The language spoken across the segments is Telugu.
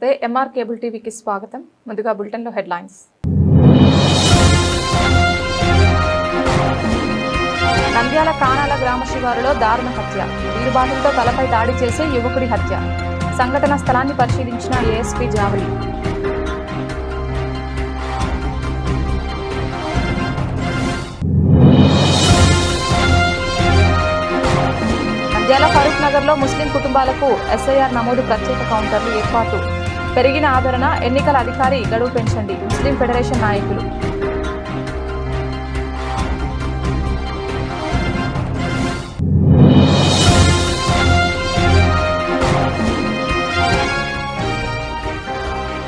నమస్తే ఎంఆర్ కేబుల్ టీవీకి స్వాగతం. ముందుగా బులెటిన్లో హెడ్లైన్స్. నంద్యాల కానాల గ్రామ శివారులో దారుణ హత్య. వీరుబాటులతో తలపై దాడి చేసి యువకుడి హత్య. సంఘటన స్థలాన్ని పరిశీలించిన ఏఎస్పీ జావలి. నంద్యాల ఫరూక్ నగర్లో ముస్లిం కుటుంబాలకు ఎస్ఐఆర్ నమోదు ప్రత్యేక కౌంటర్లు ఏర్పాటు. పెరిగిన ఆదరణ, ఎన్నికల అధికారి గడువు పెంచండి. ముస్లిం ఫెడరేషన్ నాయకులు.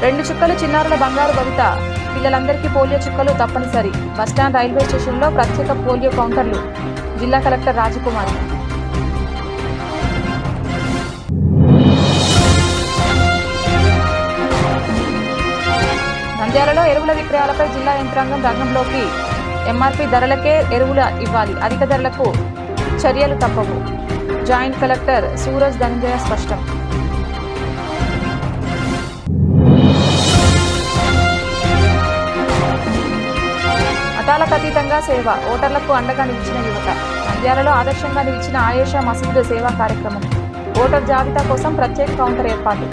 రెండు చుక్కలు చిన్నారుల బంగారు భవిత. పిల్లలందరికీ పోలియో చుక్కలు తప్పనిసరి. బస్టాండ్, రైల్వే స్టేషన్లో ప్రత్యేక పోలియో కౌంటర్లు. జిల్లా కలెక్టర్ రాజకుమారి. నంద్యాలలో ఎరువుల విక్రయాలపై జిల్లా యంత్రాంగం రంగంలోకి. ఎంఆర్పీ ధరలకే ఎరువులు ఇవ్వాలి, అధిక ధరలకు చర్యలు తప్పవు. జాయింట్ కలెక్టర్ సూరజ్ ధనంజయ స్పష్టం. మతాలకు అతీతంగా సేవ, ఓటర్లకు అండగా నిలిచిన యువత. నంద్యాలలో ఆదర్శంగా నిలిచిన ఆయేషా మసీదు సేవా కార్యక్రమం. ఓటర్ జాబితా కోసం ప్రత్యేక కౌంటర్ ఏర్పాటు.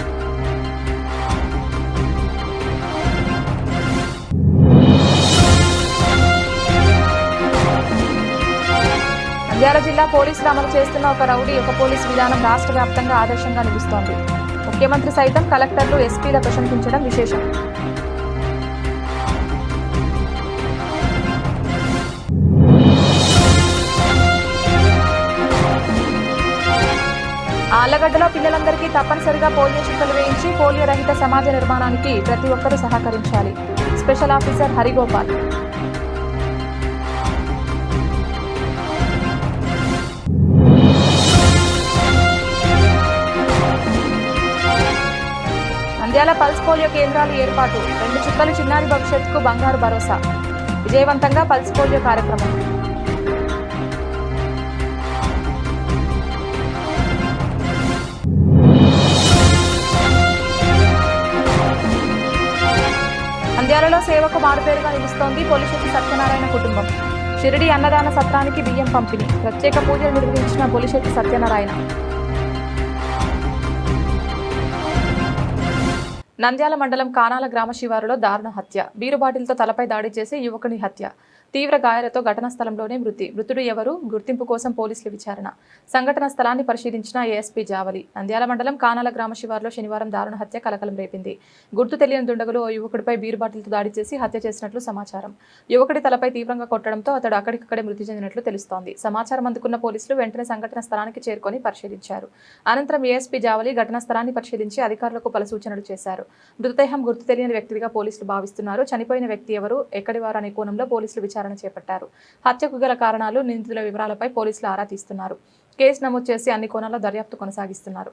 నంద్యాల జిల్లా పోలీసులు అమలు చేస్తున్న ఒక రౌడీ, ఒక పోలీసు విధానం రాష్ట్ర వ్యాప్తంగా ఆదర్శంగా నిలుస్తోంది. ముఖ్యమంత్రి సైతం కలెక్టర్లు, ఎస్పీల ప్రశంసించడం విశేషం. ఆళ్లగడ్డలో పిల్లలందరికీ తప్పనిసరిగా పోలియో చుక్కలు వేయించి పోలియో రహిత సమాజ నిర్మాణానికి ప్రతి ఒక్కరూ సహకరించాలి. Special officer Harigopal. Nandyal pulse polio కేంద్రాలు ఏర్పాటు. రెండు చుక్కలు చిన్నారి భవిష్యత్తుకు బంగారు భరోసా. విజయవంతంగా పల్స్ పోలియో కార్యక్రమం. నంద్యాలలో సేవకు మారుపేరుగా నిలుస్తోంది పొలిశెట్టి సత్యనారాయణ కుటుంబం. షిరిడి అన్నదాన సత్రానికి బియ్యం పంపిణీ. ప్రత్యేక పూజలు నిర్వహించిన పొలిశెట్టి సత్యనారాయణ. నంద్యాల మండలం కానాల గ్రామ శివారులో దారుణ హత్య. బీరు బాటిల్తో తలపై దాడి చేసి యువకుని హత్య. తీవ్ర గాయాలతో ఘటనా స్థలంలోనే మృతి. మృతుడు ఎవరు? గుర్తింపు కోసం పోలీసులు విచారణ. సంఘటన స్థలాన్ని పరిశీలించిన ఏఎస్పీ జావలి. నంద్యాల మండలం కానాల గ్రామ శివారులో శనివారం దారుణ హత్య కలకలం రేపింది. గుర్తు తెలియని దుండగులు ఓ యువకుడిపై బీరు బాటిల్తో దాడి చేసి హత్య చేసినట్లు సమాచారం. యువకుడి తలపై తీవ్రంగా కొట్టడంతో అతడు అక్కడికక్కడే మృతి చెందినట్లు తెలుస్తోంది. సమాచారం అందుకున్న పోలీసులు వెంటనే సంఘటన స్థలానికి చేరుకొని పరిశీలించారు. అనంతరం ఏఎస్పీ జావలి ఘటనా స్థలాన్ని పరిశీలించి అధికారులకు పలు సూచనలు చేశారు. మృతదేహం గుర్తు తెలియని వ్యక్తిగా పోలీసులు భావిస్తున్నారు. చనిపోయిన వ్యక్తి ఎవరు, ఎక్కడి వారు అనే కోణంలో పోలీసులు విచారణ చేపట్టారు. హత్యకు గల కారణాలు, నిందితుల వివరాలపై పోలీసులు ఆరా తీస్తున్నారు. కేసు నమోదు చేసి అన్ని కోణాల్లో దర్యాప్తు కొనసాగిస్తున్నారు.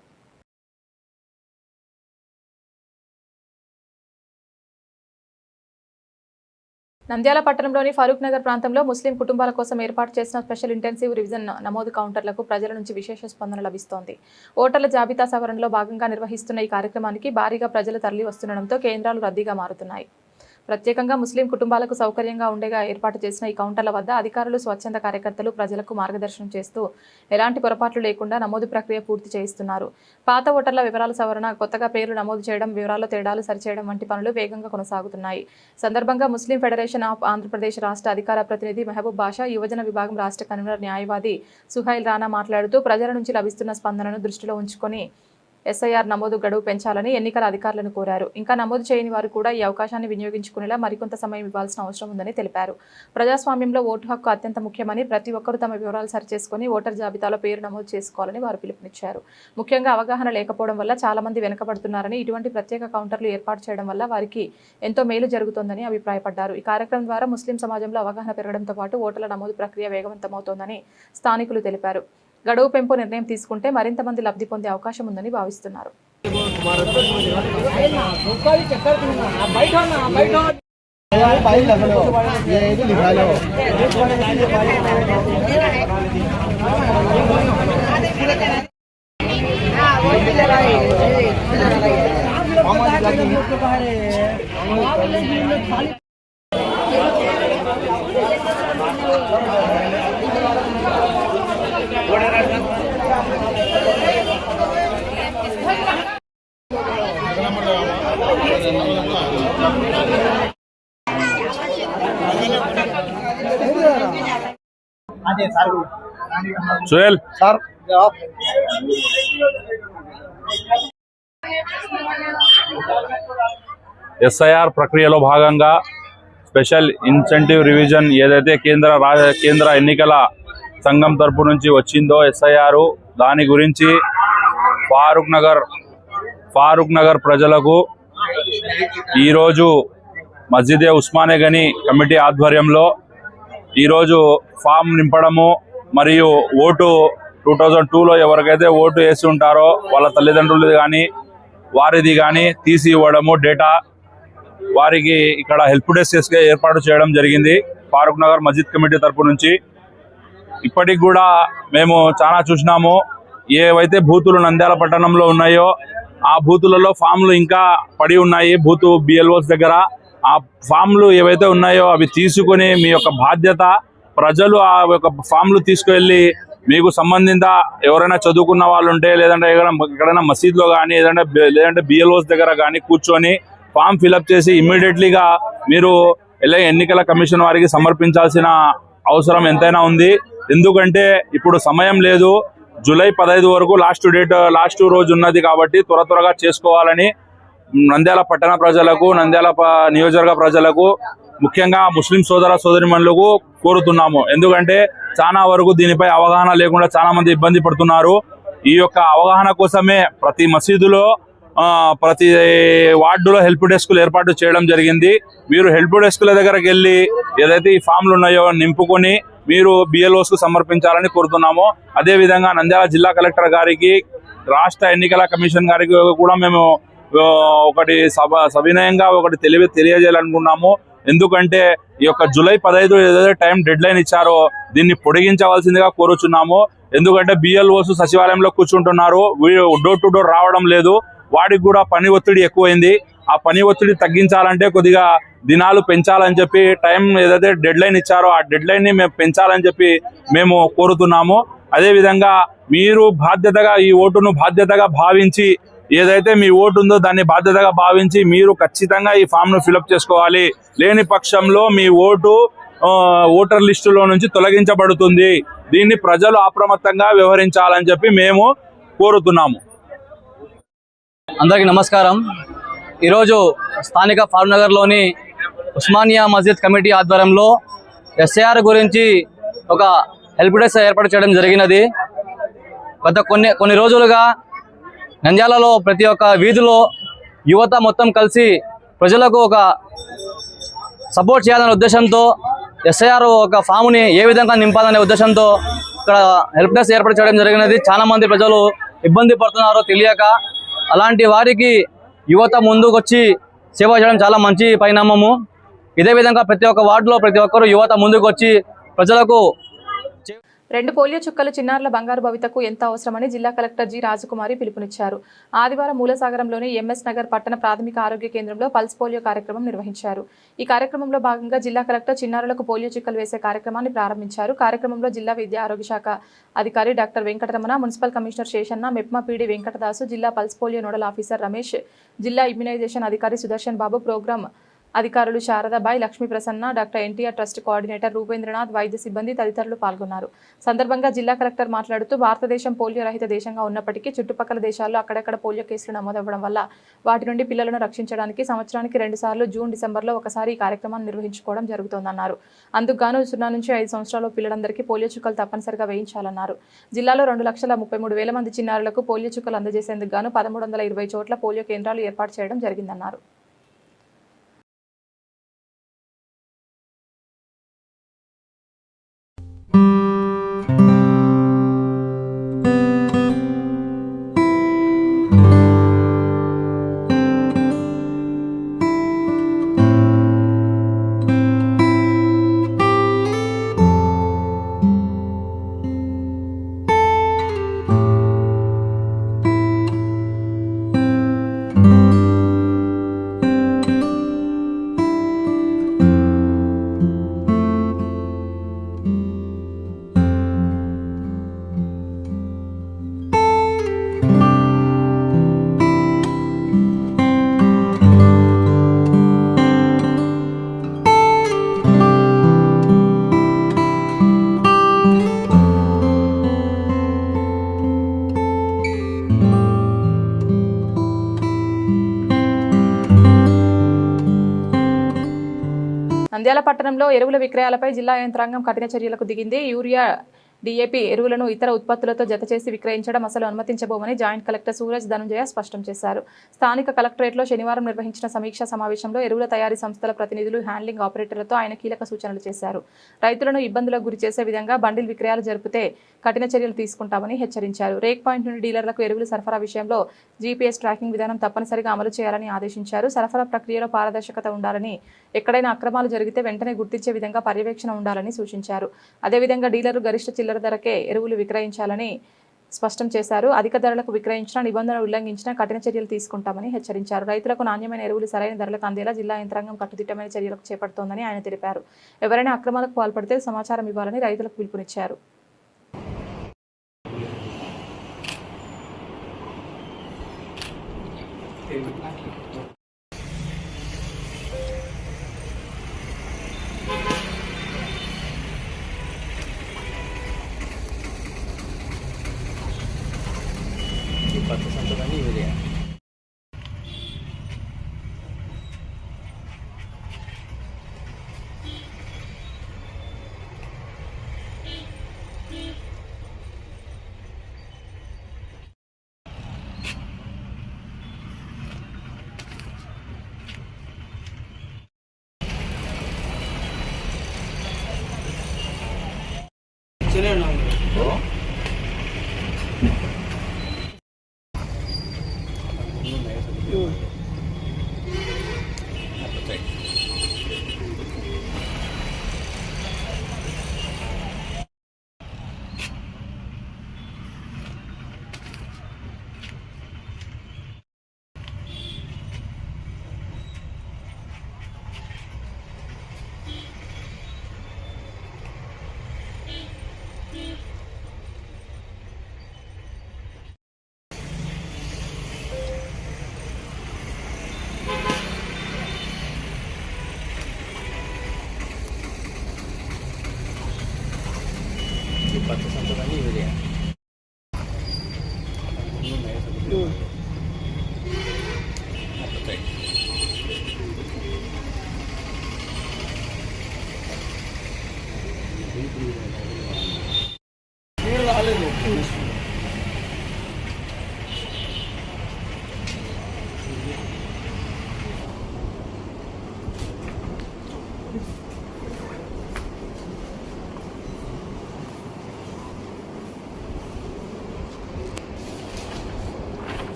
నంద్యాల పట్టణంలోని ఫరూక్ నగర్ ప్రాంతంలో ముస్లిం కుటుంబాల కోసం ఏర్పాటు చేసిన స్పెషల్ ఇంటెన్సివ్ రివిజన్ నమోదు కౌంటర్లకు ప్రజల నుంచి విశేష స్పందన లభిస్తోంది. ఓటర్ల జాబితా సవరణలో భాగంగా నిర్వహిస్తున్న ఈ కార్యక్రమానికి భారీగా ప్రజలు తరలి వస్తుండటంతో కేంద్రాలు రద్దీగా మారుతున్నాయి. ప్రత్యేకంగా ముస్లిం కుటుంబాలకు సౌకర్యంగా ఉండేగా ఏర్పాటు చేసిన ఈ కౌంటర్ల వద్ద అధికారులు, స్వచ్ఛంద కార్యకర్తలు ప్రజలకు మార్గదర్శనం చేస్తూ ఎలాంటి పొరపాట్లు లేకుండా నమోదు ప్రక్రియ పూర్తి చేయిస్తున్నారు. పాత ఓటర్ల వివరాల సవరణ, కొత్తగా పేర్లు నమోదు చేయడం, వివరాల్లో తేడాలు సరిచేయడం వంటి పనులు వేగంగా కొనసాగుతున్నాయి. సందర్భంగా ముస్లిం ఫెడరేషన్ ఆఫ్ ఆంధ్రప్రదేశ్ రాష్ట్ర అధికార ప్రతినిధి మెహబూబ్ బాషా, యువజన విభాగం రాష్ట్ర కన్వీనర్ న్యాయవాది సుహైల్ రానా మాట్లాడుతూ ప్రజల నుంచి లభిస్తున్న స్పందనను దృష్టిలో ఉంచుకొని ఎస్ఐఆర్ నమోదు గడువు పెంచాలని ఎన్నికల అధికారులను కోరారు. ఇంకా నమోదు చేయని వారు కూడా ఈ అవకాశాన్ని వినియోగించుకునేలా మరికొంత సమయం ఇవ్వాల్సిన అవసరం ఉందని తెలిపారు. ప్రజాస్వామ్యంలో ఓటు హక్కు అత్యంత ముఖ్యమని, ప్రతి ఒక్కరూ తమ వివరాలు సరిచేసుకుని ఓటర్ జాబితాలో పేరు నమోదు చేసుకోవాలని వారు పిలుపునిచ్చారు. ముఖ్యంగా అవగాహన లేకపోవడం వల్ల చాలా మంది వెనుకబడుతున్నారని, ఇటువంటి ప్రత్యేక కౌంటర్లు ఏర్పాటు చేయడం వల్ల వారికి ఎంతో మేలు జరుగుతోందని అభిప్రాయపడ్డారు. ఈ కార్యక్రమం ద్వారా ముస్లిం సమాజంలో అవగాహన పెరగడంతో పాటు ఓటర్ల నమోదు ప్రక్రియ వేగవంతమవుతోందని స్థానికులు తెలిపారు. గడువు పెంపు నిర్ణయం తీసుకుంటే మరింత మంది లబ్ధి పొందే అవకాశం ఉందని భావిస్తున్నారు. సుహేల్ సార్ ఎస్ఐఆర్ ప్రక్రియలో భాగంగా స్పెషల్ ఇన్సెంటివ్ రివిజన్ ఏదైతే కేంద్ర ఎన్నికల సంఘం తరపు నుంచి వచ్చిందో ఎస్ఐఆర్ దాని గురించి ఫారూక్ నగర్ ప్రజలకు ఈరోజు మస్జిదే ఉస్మానే గని కమిటీ ఆధ్వర్యంలో ఈరోజు ఫామ్ నింపడము మరియు ఓటు 2002లో ఎవరికైతే ఓటు వేసి ఉంటారో వాళ్ళ తల్లిదండ్రులది కానీ వారిది కానీ తీసి ఇవ్వడము డేటా వారికి ఇక్కడ హెల్ప్ డెస్క్ ఏర్పాటు చేయడం జరిగింది ఫారూక్ నగర్ మస్జిద్ కమిటీ తరపు నుంచి. ఇప్పటికి కూడా మేము చాలా చూసినాము. ఏవైతే బూతులు నంద్యాల పట్టణంలో ఉన్నాయో ఆ బూతులలో ఫామ్లు ఇంకా పడి ఉన్నాయి. బూతు బిఎల్ఓస్ దగ్గర ఆ ఫామ్లు ఏవైతే ఉన్నాయో అవి తీసుకుని మీ యొక్క బాధ్యత, ప్రజలు ఆ యొక్క ఫామ్లు తీసుకువెళ్ళి మీకు సంబంధిత ఎవరైనా చదువుకున్న వాళ్ళు ఉంటే లేదంటే ఎక్కడైనా మసీద్లో కానీ లేదంటే బిఎల్ఓస్ దగ్గర కానీ కూర్చొని ఫామ్ ఫిలప్ చేసి ఇమ్మీడియట్లీగా మీరు ఎన్నికల కమిషన్ వారికి సమర్పించాల్సిన అవసరం ఎంతైనా ఉంది. ఎందుకంటే ఇప్పుడు సమయం లేదు. జూలై 15 వరకు లాస్ట్ రోజు ఉన్నది కాబట్టి త్వరగా చేసుకోవాలని నంద్యాల పట్టణ ప్రజలకు, నంద్యాల నియోజకవర్గ ప్రజలకు, ముఖ్యంగా ముస్లిం సోదరిమణులకు కోరుతున్నాము. ఎందుకంటే చాలా వరకు దీనిపై అవగాహన లేకుండా చాలా మంది ఇబ్బంది పడుతున్నారు. ఈ యొక్క అవగాహన కోసమే ప్రతి మసీదులో ప్రతి వార్డులో హెల్ప్ డెస్క్లు ఏర్పాటు చేయడం జరిగింది. మీరు హెల్ప్ డెస్క్ల దగ్గరకు వెళ్ళి ఏదైతే ఈ ఫామ్లు ఉన్నాయో నింపుకొని మీరు బిఎల్ఓస్ కు సమర్పించాలని కోరుతున్నాము. అదేవిధంగా నంద్యాల జిల్లా కలెక్టర్ గారికి, రాష్ట్ర ఎన్నికల కమిషన్ గారికి కూడా మేము ఒకటి సవినయంగా ఒకటి తెలియజేయాలనుకున్నాము. ఎందుకంటే ఈ యొక్క జూలై 15 ఏదైతే టైం డెడ్ లైన్ ఇచ్చారో దీన్ని పొడిగించవలసిందిగా కోరుచున్నాము. ఎందుకంటే బిఎల్ఓస్ సచివాలయంలో కూర్చుంటున్నారు, డోర్ టు డోర్ రావడం లేదు. వాడికి కూడా పని ఒత్తిడి ఎక్కువైంది. ఆ పని ఒత్తిడి తగ్గించాలంటే కొద్దిగా దినాలు పెంచాలని చెప్పి టైం ఏదైతే డెడ్ లైన్ ఇచ్చారో ఆ డెడ్ లైన్ ని మేము పెంచాలని చెప్పి మేము కోరుతున్నాము. అదేవిధంగా మీరు ఈ ఓటును బాధ్యతగా భావించి ఏదైతే మీ ఓటు ఉందో దాన్ని బాధ్యతగా భావించి మీరు ఖచ్చితంగా ఈ ఫామ్ ను ఫిలప్ చేసుకోవాలి. లేని పక్షంలో మీ ఓటర్ లిస్టులో నుంచి తొలగించబడుతుంది. దీన్ని ప్రజలు అప్రమత్తంగా వ్యవహరించాలని చెప్పి మేము కోరుతున్నాము. అందరికీ నమస్కారం. ఈరోజు స్థానిక ఫారూక్ నగర్లోని ఉస్మానియా మస్జిద్ కమిటీ ఆధ్వర్యంలో ఎస్ఐఆర్ గురించి ఒక హెల్ప్ డెస్క్ ఏర్పాటు చేయడం జరిగినది. గత కొన్ని రోజులుగా నంద్యాలలో ప్రతి ఒక్క వీధిలో యువత మొత్తం కలిసి ప్రజలకు ఒక సపోర్ట్ చేయాలనే ఉద్దేశంతో ఎస్ఐఆర్ ఒక ఫామ్ని ఏ విధంగా నింపాలనే ఉద్దేశంతో ఇక్కడ హెల్ప్ డెస్క్ ఏర్పాటు చేయడం జరిగినది. చాలా మంది ప్రజలు ఇబ్బంది పడుతున్నారో తెలియక, అలాంటి వారికి యువత ముందుకు వచ్చి సేవ చేయడం చాలా మంచి పరిణామము. ఇదే విధంగా ప్రతి ఒక్క వార్డులో ప్రతి ఒక్కరు యువత ముందుకు వచ్చి ప్రజలకు 2 పోలియో చుక్కలు చిన్నారుల బంగారు భవితకు ఎంత అవసరమని జిల్లా కలెక్టర్ జి రాజకుమారి పిలుపునిచ్చారు. ఆదివారం మూలసాగరంలోని ఎంఎస్ నగర్ పట్టణ ప్రాథమిక ఆరోగ్య కేంద్రంలో పల్స్ పోలియో కార్యక్రమం నిర్వహించారు. ఈ కార్యక్రమంలో భాగంగా జిల్లా కలెక్టర్ చిన్నారులకు పోలియో చుక్కలు వేసే కార్యక్రమాన్ని ప్రారంభించారు. కార్యక్రమంలో జిల్లా విద్యా ఆరోగ్య శాఖ అధికారి doctor Venkataramana, municipal commissioner Seshanna, Mepma PD Venkatadasu, జిల్లా pulse polio nodal officer Ramesh, జిల్లా ఇమ్యునైజేషన్ అధికారి సుదర్శన్ బాబు, ప్రోగ్రాం అధికారులు Sharadabai, Lakshmi Prasanna, doctor NTR trust coordinator Rupendranath, వైద్య సిబ్బంది తదితరులు పాల్గొన్నారు. సందర్భంగా జిల్లా కలెక్టర్ మాట్లాడుతూ భారతదేశం పోలియో రహిత దేశంగా ఉన్నప్పటికీ చుట్టుపక్కల దేశాల్లో అక్కడక్కడ పోలియో కేసులు నమోదవ్వడం వల్ల వాటి నుండి పిల్లలను రక్షించడానికి సంవత్సరానికి 2 సార్లు జూన్, డిసెంబర్లో ఒకసారి ఈ కార్యక్రమాన్ని నిర్వహించుకోవడం జరుగుతోందన్నారు. అందుకుగాను 0 నుంచి 5 సంవత్సరాల పిల్లలందరికీ పోలియో చుక్కలు తప్పనిసరిగా వేయించాలన్నారు. జిల్లాలో 2,33,000 మంది చిన్నారులకు పోలియో చుక్కలు అందజేసేందుకు గాను 1320 చోట్ల పోలియో కేంద్రాలు ఏర్పాటు చేయడం జరిగిందన్నారు. నంద్యాల పట్టణంలో ఎరువుల విక్రయాలపై జిల్లా యంత్రాంగం కఠిన చర్యలకు దిగింది. యూరియా, డీఏపీ ఎరువులను ఇతర ఉత్పత్తులతో జతచేసి విక్రయించడం అసలు అనుమతించబోమని జాయింట్ కలెక్టర్ సూరజ్ ధనుంజయ స్పష్టం చేశారు. స్థానిక కలెక్టరేట్లో శనివారం నిర్వహించిన సమీక్షా సమావేశంలో ఎరువుల తయారీ సంస్థల ప్రతినిధులు, హ్యాండ్లింగ్ ఆపరేటర్లతో ఆయన కీలక సూచనలు చేశారు. రైతులను ఇబ్బందులకు గురి చేసే విధంగా బండిల్ విక్రయాలు జరిపితే కఠిన చర్యలు తీసుకుంటామని హెచ్చరించారు. రేక్ పాయింట్ నుండి డీలర్లకు ఎరువుల సరఫరా విషయంలో జీపీఎస్ ట్రాకింగ్ విధానం తప్పనిసరిగా అమలు చేయాలని ఆదేశించారు. సరఫరా ప్రక్రియలో పారదర్శకత ఉండాలని, ఎక్కడైనా అక్రమాలు జరిగితే వెంటనే గుర్తించే విధంగా పర్యవేక్షణ ఉండాలని సూచించారు. అదేవిధంగా డీలర్లు గరిష్ట చిల్లర ధరకే ఎరువులు విక్రయించాలని స్పష్టం చేశారు. అధిక ధరలకు విక్రయించిన, నిబంధనలు ఉల్లంఘించిన కఠిన చర్యలు తీసుకుంటామని హెచ్చరించారు. రైతులకు నాణ్యమైన ఎరువులు సరైన ధరలకు అందేలా జిల్లా యంత్రాంగం కట్టుదిట్టమైన చర్యలకు చేపడుతోందని ఆయన తెలిపారు. ఎవరైనా అక్రమాలకు పాల్పడితే సమాచారం ఇవ్వాలని రైతులకు పిలుపునిచ్చారు.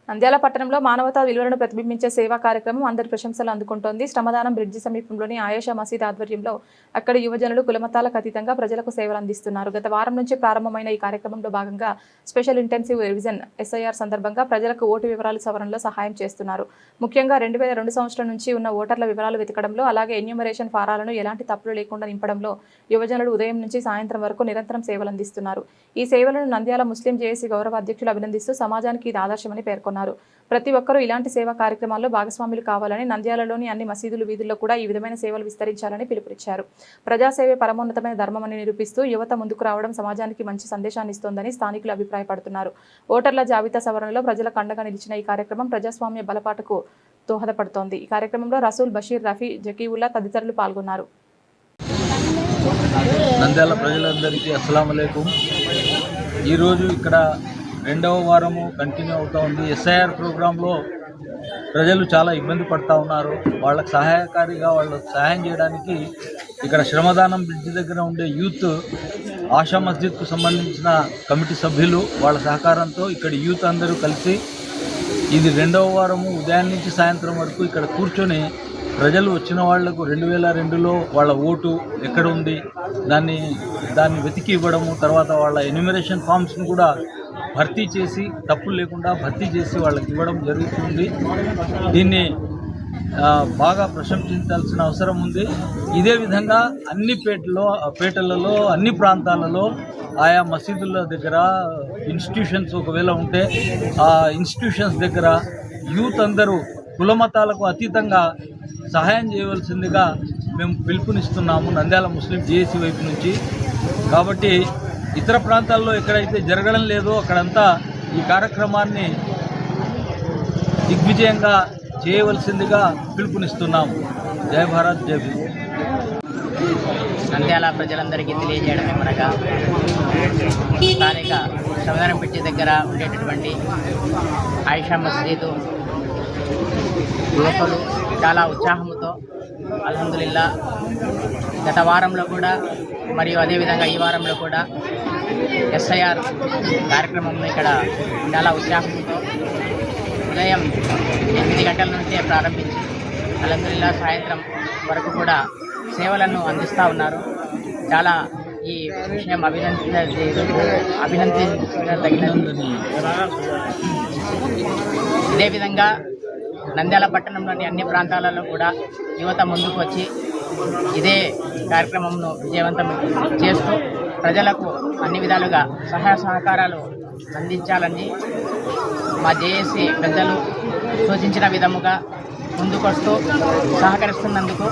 నంద్యాల పట్టణంలో మానవతా విలువలను ప్రతిబింబించే సేవా కార్యక్రమం అందరి ప్రశంసలు అందుకుంటోంది. శ్రమదానం బ్రిడ్జి సమీపంలోని ఆయేషా మసీద్ ఆధ్వర్యంలో అక్కడి యువజనులు కులమతాలకు అతీతంగా ప్రజలకు సేవలు అందిస్తున్నారు. గత వారం నుంచి ప్రారంభమైన ఈ కార్యక్రమంలో భాగంగా స్పెషల్ ఇంటెన్సివ్ రివిజన్ ఎస్ఐఆర్ సందర్భంగా ప్రజలకు ఓటు వివరాల సవరణలో సహాయం చేస్తున్నారు. ముఖ్యంగా 2002 సంవత్సరం నుంచి ఉన్న ఓటర్ల వివరాలు వెతకడంలో, అలాగే ఎన్యూమరేషన్ ఫారాలను ఎలాంటి తప్పులు లేకుండా నింపడంలో యువజనులు ఉదయం నుంచి సాయంత్రం వరకు నిరంతరం సేవలు అందిస్తున్నారు. ఈ సేవలను నంద్యాల ముస్లిం జేఏసీ గౌరవ అధ్యక్షులు అభినందిస్తూ సమాజానికి ఇది ఆదర్శమని పేర్కొన్నారు. ప్రతి ఒక్కరూ ఇలాంటి సేవా కార్యక్రమాల్లో భాగస్వాములు కావాలని, నంద్యాలలోని అన్ని మసీదులు, వీధుల్లో కూడా ఈ విధమైన సేవలు విస్తరించాలని పిలుపునిచ్చారు. ప్రజాసేవే పరమోన్నతమైన ధర్మమని నిరూపిస్తూ యువత ముందుకు రావడం సమాజానికి మంచి సందేశాన్ని ఇస్తోందని స్థానికులు అభిప్రాయపడుతున్నారు. ఓటర్ల జాబితా సవరణలో ప్రజలకు అండగా నిలిచిన ఈ కార్యక్రమం ప్రజాస్వామ్య బలపాటుకు దోహదపడుతోంది. ఈ కార్యక్రమంలో రసూల్, బషీర్, రఫీ, జకీవుల్లా తదితరులు పాల్గొన్నారు. నంద్యాల ప్రజలందరికీ అస్సలాము అలైకుం. ఈరోజు ఇక్కడ 2వ వారము కంటిన్యూ అవుతూ ఉంది. ఎస్ఐఆర్ ప్రోగ్రాంలో ప్రజలు చాలా ఇబ్బంది పడుతూ ఉన్నారు. వాళ్ళకు సహాయకారిగా వాళ్ళకు సహాయం చేయడానికి ఇక్కడ శ్రమదానం బ్రిడ్జి దగ్గర ఉండే యూత్, ఆషా మస్జిద్కు సంబంధించిన కమిటీ సభ్యులు వాళ్ళ సహకారంతో ఇక్కడ యూత్ అందరూ కలిసి ఇది 2వ వారము ఉదయం నుంచి సాయంత్రం వరకు ఇక్కడ కూర్చొని ప్రజలు వచ్చిన వాళ్లకు 2002లో వాళ్ళ ఓటు ఎక్కడ ఉంది దాన్ని వెతికి ఇవ్వడము, తర్వాత వాళ్ళ ఎన్యూమరేషన్ ఫామ్స్ను కూడా భర్తీ చేసి, తప్పులు లేకుండా భర్తీ చేసి వాళ్ళకి ఇవ్వడం జరుగుతుంది. దీన్ని బాగా ప్రశంసించాల్సిన అవసరం ఉంది. ఇదే విధంగా అన్ని పేటలలో అన్ని ప్రాంతాలలో ఆయా మసీదుల దగ్గర ఇన్స్టిట్యూషన్స్ ఒకవేళ ఉంటే ఆ ఇన్స్టిట్యూషన్స్ దగ్గర యూత్ అందరూ కులమతాలకు అతీతంగా సహాయం చేయవలసిందిగా మేము పిలుపునిస్తున్నాము నంద్యాల ముస్లిం జేఏసీ వైపు నుంచి. కాబట్టి ఇతర ప్రాంతాల్లో ఎక్కడైతే జరగడం లేదో అక్కడంతా ఈ కార్యక్రమాన్ని దిగ్విజయంగా చేయవలసిందిగా పిలుపునిస్తున్నాము. జై భారత్, జై భీమ్. నంద్యాల ప్రజలందరికీ తెలియజేయడం ఏమనగా స్థానిక శవదానంపేట దగ్గర ఉండేటటువంటి ఆయిషా మస్జిద్ యువకులు చాలా ఉత్సాహంతో అల్హమ్దులిల్లా గత వారంలో కూడా మరియు అదేవిధంగా ఈ వారంలో కూడా ఎస్ఐఆర్ కార్యక్రమంలో ఇక్కడ చాలా ఉత్సాహంతో ఉదయం 8 గంటల నుంచే ప్రారంభించి అల్హమ్దులిల్లా సాయంత్రం వరకు కూడా సేవలను అందిస్తూ ఉన్నారు. చాలా ఈ విషయం అభినందించదగినది. ఇదే విధంగా నంద్యాల పట్టణంలోని అన్ని ప్రాంతాలలో కూడా యువత ముందుకు వచ్చి ఇదే కార్యక్రమంను విజయవంతం చేస్తూ ప్రజలకు అన్ని విధాలుగా సహాయ సహకారాలు అందించాలని మా జేఏసీ పెద్దలు సూచించిన విధముగా ముందుకొస్తూ సహకరిస్తున్నందుకు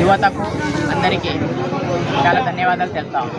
యువతకు అందరికీ చాలా ధన్యవాదాలు తెలుపుతాము.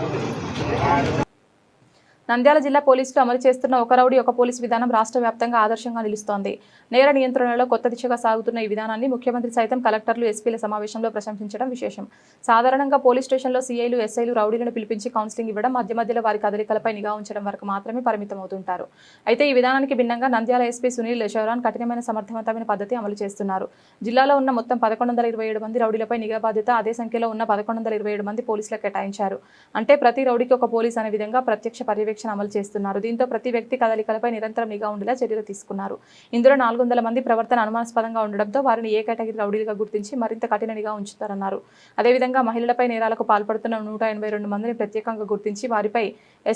నంద్యాల జిల్లా పోలీసులు అమలు చేస్తున్న ఒక రౌడీ ఒక పోలీసు విధానం రాష్ట్ర వ్యాప్తంగా ఆదర్శంగా నిలుస్తోంది. నేర నియంత్రణలో కొత్త దిశగా సాగుతున్న ఈ విధానాన్ని ముఖ్యమంత్రి సైతం కలెక్టర్లు, ఎస్పీల సమావేశంలో ప్రశంసించడం విశేషం. సాధారణంగా పోలీస్ స్టేషన్లో సీఐలు, ఎస్ఐలు రౌడీలను పిలిపించి కౌన్సిలింగ్ ఇవ్వడం, మధ్య మధ్యలో వారి కదలికలపై నిఘా ఉంచడం వరకు మాత్రమే పరిమితమవుతుంటారు. అయితే ఈ విధానానికి భిన్నంగా నంద్యాల ఎస్పీ సునీల్ చౌరాన్ కఠినమైన సమర్థవంతమైన పద్ధతి అమలు చేస్తున్నారు. జిల్లాలో ఉన్న మొత్తం 1127 మంది రౌడీలపై నిఘా బాధ్యత అదే సంఖ్యలో ఉన్న 1127 మంది పోలీసులకు కేటాయించారు. అంటే ప్రతి రౌడీకి ఒక పోలీస్ అనే విధంగా ప్రత్యక్ష పర్యవేక్షణ అమలు చేస్తున్నారు. దీంతో ప్రతి వ్యక్తి కదలికలపై నిరంతరం నిఘా ఉండేలా చర్యలు తీసుకున్నారు. ఇందులో 400 మంది ప్రవర్తన అనుమానాస్పదంగా ఉండడంతో వారిని ఏ కేటగిరీ రౌడీలుగా గుర్తించి మరింత కఠిన నిఘా ఉంచుతారన్నారు. అదేవిధంగా మహిళలపై నేరాలకు పాల్పడుతున్న 182 మందిని ప్రత్యేకంగా గుర్తించి వారిపై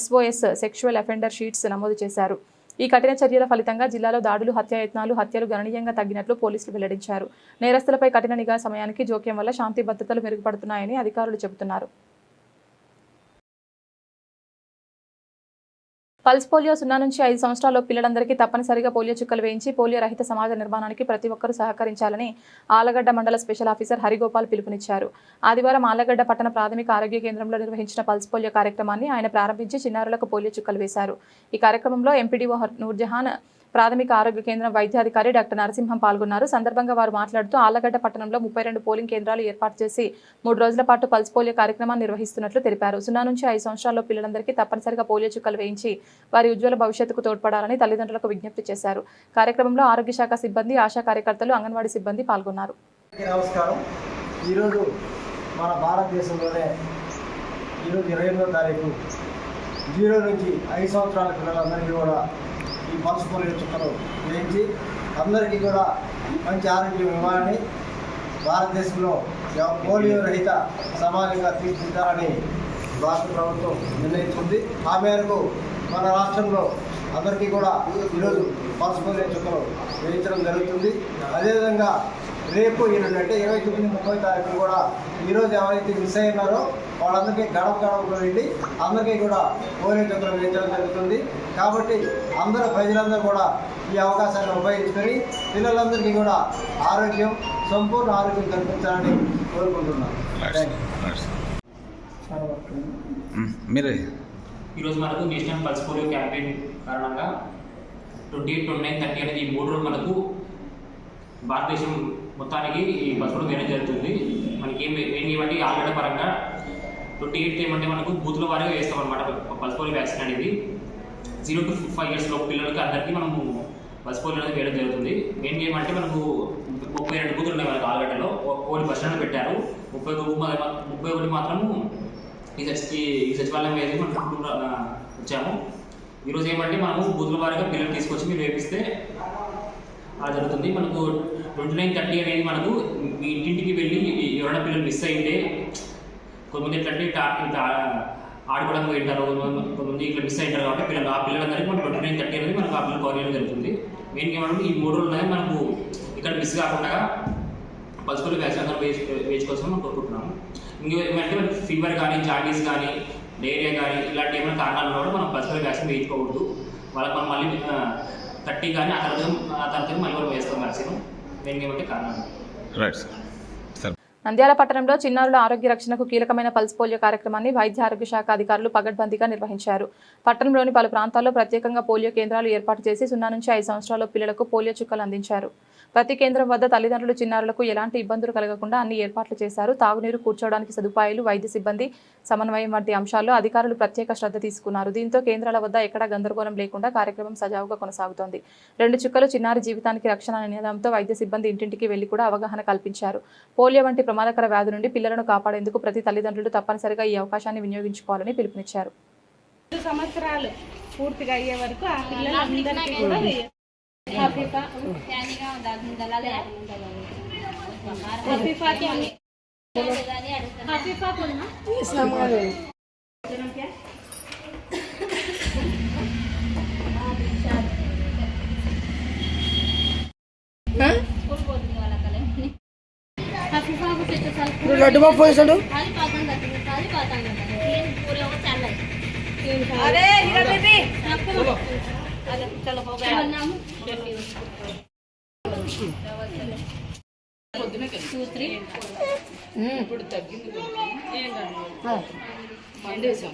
SOS సెక్షువల్ అఫెండర్ షీట్స్ నమోదు చేశారు. ఈ కఠిన చర్యల ఫలితంగా జిల్లాలో దాడులు, హత్యాయత్నాలు, హత్యలు గణనీయంగా తగ్గినట్లు పోలీసులు వెల్లడించారు. నేరస్తులపై కఠిన నిఘా సమయానికి జోక్యం వల్ల శాంతి భద్రతలు మెరుగుపడుతున్నాయని అధికారులు చెబుతున్నారు. పల్స్ పోలియో 0 నుంచి 5 సంవత్సరాల పిల్లలందరికీ తప్పనిసరిగా పోలియో చుక్కలు వేయించి పోలియో రహిత సమాజ నిర్మాణానికి ప్రతి ఒక్కరూ సహకరించాలని ఆళ్లగడ్డ మండల స్పెషల్ ఆఫీసర్ హరిగోపాల్ పిలుపునిచ్చారు. ఆదివారం ఆళ్లగడ్డ పట్టణ ప్రాథమిక ఆరోగ్య కేంద్రంలో నిర్వహించిన పల్స్ పోలియో కార్యక్రమాన్ని ఆయన ప్రారంభించి చిన్నారులకు పోలియో చుక్కలు వేశారు. ఈ కార్యక్రమంలో ఎంపీడీఓ నూర్జహాన్, ప్రాథమిక ఆరోగ్య కేంద్రం వైద్యాధికారి డాక్టర్ నరసింహం పాల్గొన్నారు. సందర్భంగా వారు మాట్లాడుతూ ఆళ్లగడ్డ పట్టణంలో 32 పోలింగ్ కేంద్రాలు ఏర్పాటు చేసి 3 రోజుల పాటు పల్స్ పోలియో కార్యక్రమాన్ని నిర్వహిస్తున్నట్లు తెలిపారు. 0 నుంచి 5 సంవత్సరాల పిల్లలందరికీ తప్పనిసరిగా పోలియో చుక్కలు వేయించి వారి ఉజ్వల భవిష్యత్తుకు తోడ్పడాలని తల్లిదండ్రులకు విజ్ఞప్తి చేశారు. కార్యక్రమంలో ఆరోగ్య శాఖ సిబ్బంది, ఆశా కార్యకర్తలు, అంగన్వాడీ సిబ్బంది పాల్గొన్నారు. నమస్కారం. ఈరోజు మన భారతదేశంలోనే ఈరోజు 28వ తారీఖు 0 నుంచి 5 సంవత్సరాల పిల్లలందరికీ కూడా ఈ పల్స్ పోలియో చుక్కలు వేయించి అందరికీ కూడా మంచి ఆరోగ్యం ఇవ్వాలని, భారతదేశంలో పోలియో రహిత సమాజంగా తీర్చిదిద్దాలని రాష్ట్ర ప్రభుత్వం నిర్ణయించుకుంది. ఆ మేరకు మన రాష్ట్రంలో అందరికీ కూడా ఈరోజు పల్స్ పోలియో చుక్కలు వేయించడం జరుగుతుంది. అదేవిధంగా రేపు ఎల్లుండి అంటే 29, 30 తారీఖులు కూడా ఈరోజు ఎవరైతే మిస్ అయినారో వాళ్ళందరికీ గడప వెళ్ళి అందరికీ కూడా పోలియో చుక్కలు వేయించడం జరుగుతుంది. కాబట్టి అందరూ ప్రజలందరూ కూడా ఈ అవకాశాన్ని ఉపయోగించుకొని పిల్లలందరికీ కూడా సంపూర్ణ ఆరోగ్యం కల్పించాలని కోరుకుంటున్నాను. ఈరోజు మనకు నేషనల్ పల్స్ పోలియో క్యాంపెయిన్ కారణంగా 28, 29, 30 అనేది ఈ 3 రోజులు మనకు భారతదేశం మొత్తానికి ఈ పల్స్ పోలియో వేయడం జరుగుతుంది. మనకి ఏం ఏమంటే ఆల్రెడీ పరంగా 28 ఏమంటే మనకు బూత్ల వారీగా వేస్తాం అనమాట పల్స్ పోలియో వ్యాక్సిన్ అనేది. 0 to 5 years లోపు పిల్లలకి అందరికీ మనము పల్స్ పోలియో అనేది వేయడం జరుగుతుంది. మెయిన్ ఏమంటే మనకు 32 బూతులు ఉన్నాయి మనకు ఆల్రెడీలో. ఒకటి బస్ స్టాండ్లో పెట్టారు, 31 మాత్రము ఈ సచివాలయం వేసి మనం వచ్చాము. ఈరోజు ఏమంటే మనము బూతుల వారీగా పిల్లలు తీసుకొచ్చి మీరు వేపిస్తే అలా జరుగుతుంది. మనకు 29, 30 అనేది మనకు మీ ఇంటింటికి వెళ్ళి ఎవరైనా పిల్లలు మిస్ అయితే కొంతమంది ఎట్లంటే ఇట్లా ఆడుకోవడానికి పోయింటారు, కొంతమంది ఇట్లా మిస్ అయింటారు. కాబట్టి ఆ పిల్లలందరికీ మనకు 29, 30 అనేది మనకు ఆ పిల్లలు కవర్ చేయడం జరుగుతుంది. మెయిన్గా ఏమంటే ఈ 3 రోజులు అనేది మనకు ఇక్కడ మిస్ కాకుండా పల్స్ పోలియో వ్యాక్సిన్ అందరూ వేసుకోవాల్సిన మనం కోరుకుంటున్నాము. ఇంకేమంటే ఫీవర్ కానీ, జాండీస్ కానీ, డేరియా కానీ ఇలాంటి ఏమైనా కారణాలు కూడా మనం పల్స్ పోలియో వ్యాక్సిన్ వేయించుకోకూడదు. వాళ్ళకి మనం మళ్ళీ 30 కానీ ఆ తర్వాత మళ్ళీ మనం వేస్తాం వ్యాక్సిన్. దీనికి ఏమంటే కారణాలు. Right sir. నంద్యాల పట్టణంలో చిన్నారుల ఆరోగ్య రక్షణకు కీలకమైన పల్స్ పోలియో కార్యక్రమాన్ని వైద్య ఆరోగ్య శాఖ అధికారులు పగడ్బందీగా నిర్వహించారు. పట్టణంలోని పలు ప్రాంతాల్లో ప్రత్యేకంగా పోలియో కేంద్రాలు ఏర్పాటు చేసి 0 నుంచి 5 సంవత్సరాల పిల్లలకు పోలియో చుక్కలు అందించారు. ప్రతి కేంద్రం వద్ద తల్లిదండ్రులు చిన్నారులకు ఎలాంటి ఇబ్బందులు కలగకుండా అన్ని ఏర్పాట్లు చేశారు. తాగునీరు, కూర్చోవడానికి సదుపాయాలు, వైద్య సిబ్బంది సమన్వయం వంటి అంశాల్లో అధికారులు ప్రత్యేక శ్రద్ధ తీసుకున్నారు. దీంతో కేంద్రాల వద్ద ఎక్కడా గందరగోళం లేకుండా కార్యక్రమం సజావుగా కొనసాగుతోంది. 2 చుక్కలు చిన్నారి జీవితానికి రక్షణ అనే నినాదంతో వైద్య సిబ్బంది ఇంటింటికి వెళ్లి కూడా అవగాహన కల్పించారు. పోలియో వంటి ప్రమాదకర వ్యాధి నుండి పిల్లలను కాపాడేందుకు ప్రతి తల్లిదండ్రులు తప్పనిసరిగా ఈ అవకాశాన్ని వినియోగించుకోవాలని పిలుపునిచ్చారు. 2 సంవత్సరాలు పూర్తిగా అయ్యే వరకు ఆ పిల్లలందరికీ కూడా लड्डू बाबू फोन अरे हीरा बेबी चलो हो गया ఇప్పుడు తగ్గింది ఏం కాదు మండేసాం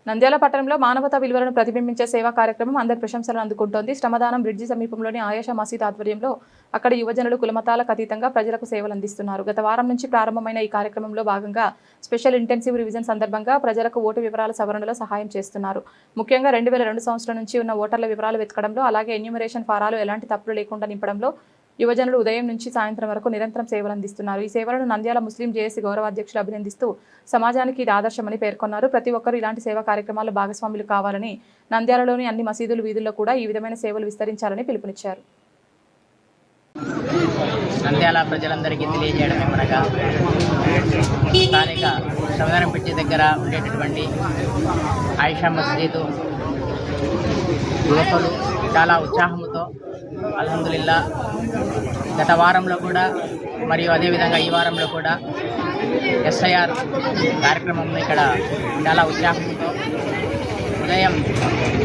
నంద్యాల పట్టణంలో మానవతా విలువలను ప్రతిబింబించే సేవా కార్యక్రమం అందరి ప్రశంసలను అందుకుంటోంది. శ్రమదానం బ్రిడ్జి సమీపంలోని ఆయేషా మసీద్ ఆధ్వర్యంలో అక్కడి యువజనులు కులమతాలకు అతీతంగా ప్రజలకు సేవలు అందిస్తున్నారు. గత వారం నుంచి ప్రారంభమైన ఈ కార్యక్రమంలో భాగంగా స్పెషల్ ఇంటెన్సివ్ రివిజన్ సందర్భంగా ప్రజలకు ఓటు వివరాల సవరణలో సహాయం చేస్తున్నారు. ముఖ్యంగా 2002 సంవత్సరం నుంచి ఉన్న ఓటర్ల వివరాలు వెతకడంలో, అలాగే ఎన్యూమరేషన్ ఫారాలు ఎలాంటి తప్పులు లేకుండా నింపడంలో యువజనులు ఉదయం నుంచి సాయంత్రం వరకు నిరంతరం సేవలు అందిస్తున్నారు. ఈ సేవలను నంద్యాల ముస్లిం జేఏసీ గౌరవాధ్యక్షులు అభినందిస్తూ సమాజానికి ఇది ఆదర్శమని పేర్కొన్నారు. ప్రతి ఒక్కరూ ఇలాంటి సేవా కార్యక్రమాల్లో భాగస్వాములు కావాలని, నంద్యాలలోని అన్ని మసీదులు, వీధుల్లో కూడా ఈ విధమైన సేవలు విస్తరించాలని పిలుపునిచ్చారు. నంద్యాల ప్రజలందరికీ తెలియజేయడం ఏమనగా, స్థానిక శ్రమదానం బ్రిడ్జి దగ్గర ఉండేటటువంటి ఆయిషా మసీదు యువకులు చాలా ఉత్సాహంతో అల్హమ్దులిల్లా గత వారంలో కూడా మరియు అదేవిధంగా ఈ వారంలో కూడా ఎస్ఐఆర్ కార్యక్రమం ఇక్కడ చాలా ఉత్సాహంతో ఉదయం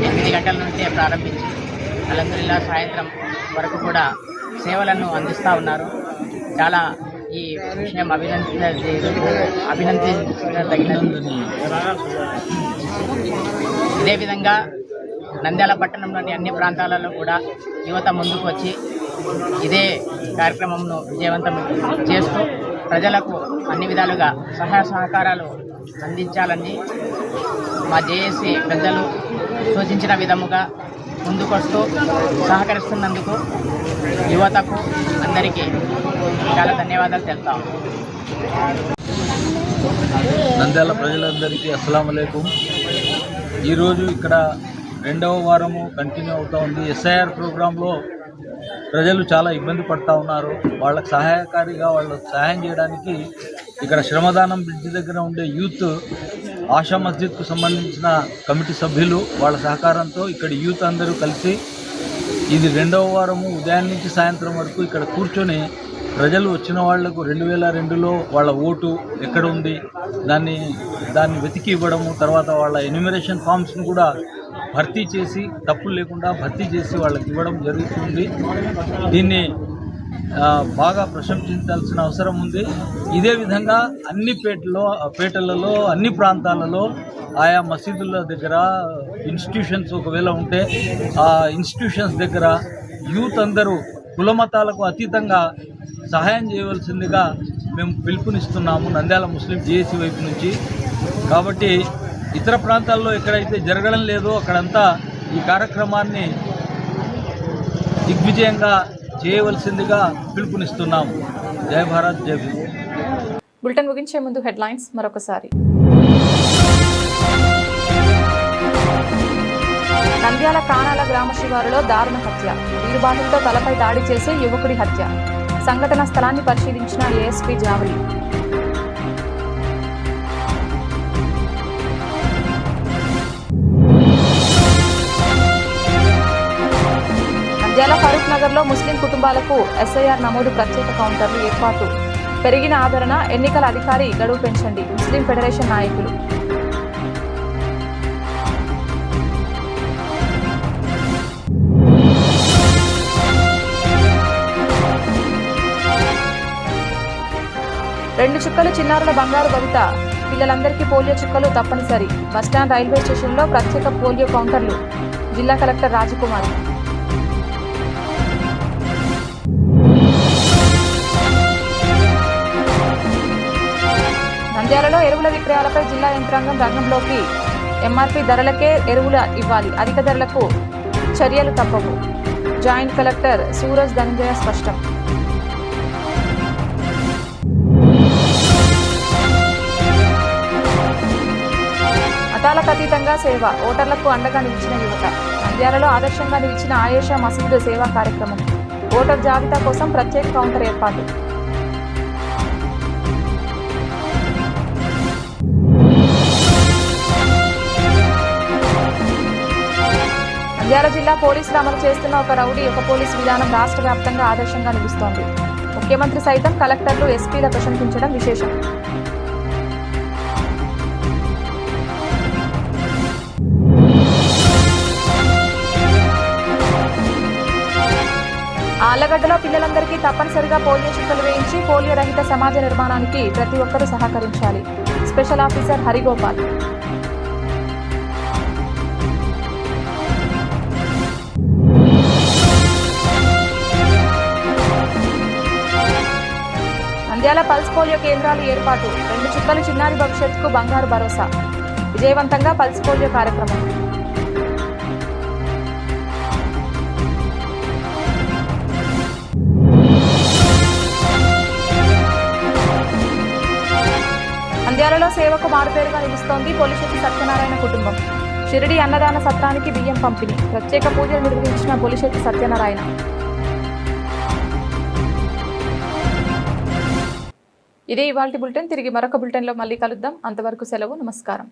8 గంటల నుంచే ప్రారంభించి అల్హమ్దులిల్లా సాయంత్రం వరకు కూడా సేవలను అందిస్తూ ఉన్నారు. చాలా ఈ విషయం అభినందించదగినది. ఇదే విధంగా నంద్యాల పట్టణంలోని అన్ని ప్రాంతాలలో కూడా యువత ముందుకు వచ్చి ఇదే కార్యక్రమంను విజయవంతం చేస్తూ ప్రజలకు అన్ని విధాలుగా సహాయ సహకారాలు అందించాలని మా జేఏసీ పెద్దలు సూచించిన విధముగా ముందుకొస్తూ సహకరిస్తున్నందుకు యువతకు అందరికీ చాలా ధన్యవాదాలు తెలుపుతాం. నంద్యాల ప్రజలందరికీ అస్సలాము అలైకుం. ఈరోజు ఇక్కడ 2వ వారము కంటిన్యూ అవుతూ ఉంది. ఎస్ఐఆర్ ప్రోగ్రాంలో ప్రజలు చాలా ఇబ్బంది పడుతూ ఉన్నారు. వాళ్ళకి సహాయకారిగా వాళ్ళకి సహాయం చేయడానికి ఇక్కడ శ్రమదానం బ్రిడ్జి దగ్గర ఉండే యూత్ ఆషా మస్జిద్కు సంబంధించిన కమిటీ సభ్యులు వాళ్ళ సహకారంతో ఇక్కడ యూత్ అందరూ కలిసి ఇది 2వ వారము ఉదయం నుంచి సాయంత్రం వరకు ఇక్కడ కూర్చొని ప్రజలు వచ్చిన వాళ్లకు 2002లో వాళ్ళ ఓటు ఎక్కడ ఉంది దాన్ని వెతికి ఇవ్వడము, తర్వాత వాళ్ళ ఎన్యూమరేషన్ ఫామ్స్ను కూడా భర్తీ చేసి తప్పులు లేకుండా భర్తీ చేసి వాళ్ళకి ఇవ్వడం జరుగుతుంది. దీన్ని బాగా ప్రశంసించాల్సిన అవసరం ఉంది. ఇదే విధంగా అన్ని పేటలలో అన్ని ప్రాంతాలలో ఆయా మసీదుల దగ్గర ఇన్స్టిట్యూషన్స్ ఒకవేళ ఉంటే ఆ ఇన్స్టిట్యూషన్స్ దగ్గర యూత్ అందరూ కులమతాలకు అతీతంగా సహాయం చేయవలసిందిగా మేము పిలుపునిస్తున్నాము నంద్యాల ముస్లిం జేఏసీ వైపు నుంచి. కాబట్టి ఇతర ప్రాంతాల్లో ఎక్కడైతే జరగడం లేదో అక్కడంతా ఈ కార్యక్రమాన్ని దిగ్విజయంగా చేయవలసిందిగా పిలుపునిస్తున్నాము. జై భారత్, జై భీమ్. బులెటిన్ ముగించే ముందు హెడ్లైన్స్ మరొకసారి. నంద్యాల కానాల గ్రామ శివారులో దారుణ హత్య, వీరుబాటులతో తలపై దాడి చేసే యువకుడి హత్య. సంఘటన స్థలాన్ని పరిశీలించిన ఏఎస్పీ జావలి. నంద్యాల ఫరూక్ నగర్లో ముస్లిం కుటుంబాలకు ఎస్ఐఆర్ నమోదు ప్రత్యేక కౌంటర్లు ఏర్పాటు. పెరిగిన ఆదరణ, ఎన్నికల అధికారి గడువు పెంచండి. ముస్లిం ఫెడరేషన్ నాయకులు. రెండు చుక్కలు చిన్నారుల బంగారు భవిత. పిల్లలందరికీ పోలియో చుక్కలు తప్పనిసరి. బస్టాండ్, రైల్వే స్టేషన్లో ప్రత్యేక పోలియో కౌంటర్లు. జిల్లా కలెక్టర్ రాజకుమారి. నంద్యాలలో ఎరువుల విక్రయాలపై జిల్లా యంత్రాంగం రంగంలోకి. ఎంఆర్పీ ధరలకే ఎరువులు ఇవ్వాలి, అధిక ధరలకు చర్యలు తప్పవు. జాయింట్ కలెక్టర్ సూరజ్ ధనంజయ స్పష్టం. మతాలకు అతీతంగా సేవ, ఓటర్లకు అండగా నిలిచిన యువత. నంద్యాలలో ఆదర్శంగా నిలిచిన ఆయేషా మసీదు సేవా కార్యక్రమం. ఓటర్ జాబితా కోసం ప్రత్యేక కౌంటర్ ఏర్పాటు. నంద్యాల జిల్లా పోలీసులు అమలు చేస్తున్న ఒక రౌడీ, ఒక పోలీసు విధానం రాష్ట్ర వ్యాప్తంగా ఆదర్శంగా నిలుస్తోంది. ముఖ్యమంత్రి సైతం కలెక్టర్లు, ఎస్పీల ప్రశంసించడం విశేషం. ఆళ్లగడ్డలో పిల్లలందరికీ తప్పనిసరిగా పోలియో చుక్కలు వేయించి పోలియో రహిత సమాజ నిర్మాణానికి ప్రతి ఒక్కరూ సహకరించాలి. Special officer Harigopal. Nandyal pulse polio కేంద్రాలు ఏర్పాటు. రెండు చుక్కలు చిన్నారి భవిష్యత్తుకు బంగారు భరోసా. విజయవంతంగా పల్స్ పోలియో కార్యక్రమం. నంద్యాలలో సేవకు మారుపేరుగా నిలుస్తోంది పొలిశెట్టి సత్యనారాయణ కుటుంబం. షిరిడి అన్నదాన సత్రానికి బియ్యం పంపిణీ. ప్రత్యేక పూజలు నిర్వహించిన పొలిశెట్టి సత్యనారాయణ. ఇదే ఇవాల్టి బులెటిన్. తిరిగి మరొక బులెటిన్లో మళ్ళీ కలుద్దాం. అంతవరకు సెలవు. నమస్కారం.